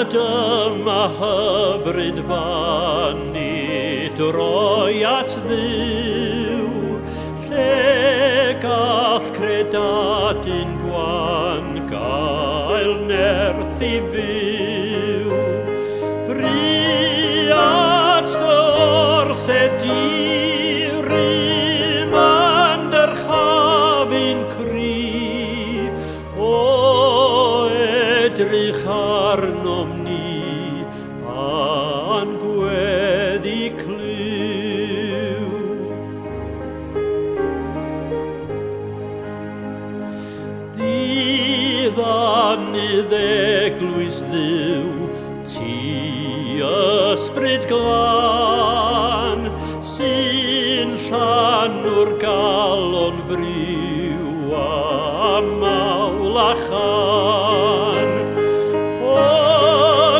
dyma hyfryd fan i droi at Dduw, lle gall credadun gwan gael nerth i fyw. Fri at dy orsed rym ander chafi'n cri, o edrych arnom ni a'n gweddi clyw. Ddiddanydd eglwys Dduw, ti ysbryd glân, sy'n llanw'r galon friw a mawl a chan. O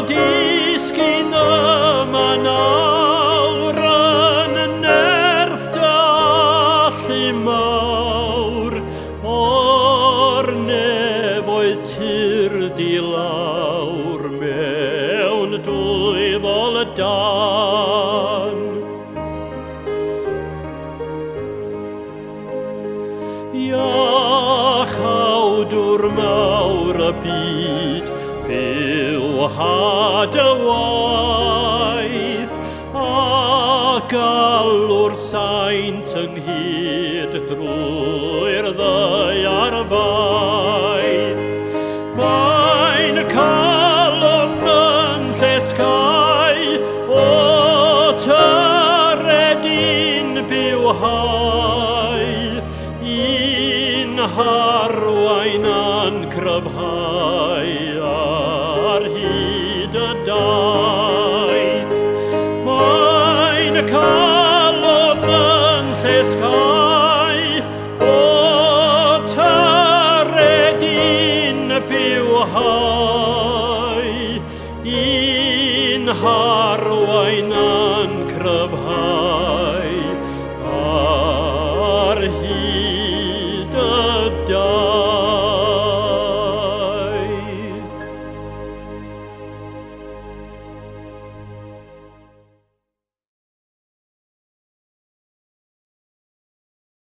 disgyn yma nawr yn nerth dallu mawr, o'r nefoedd tirdi lawr mewn dwyfol y dan. Iachawdwr mawr y byd, byw had y waith, a galw'r saint ynghyd drwy'r ddaearfaeth. Mae'n calon yn llesgau, o tyredin bywhau, un harwain a'n cryfhau ar hyd y daeth. Mae'n calon yn llesgau, o tyredin bywhau, un harwain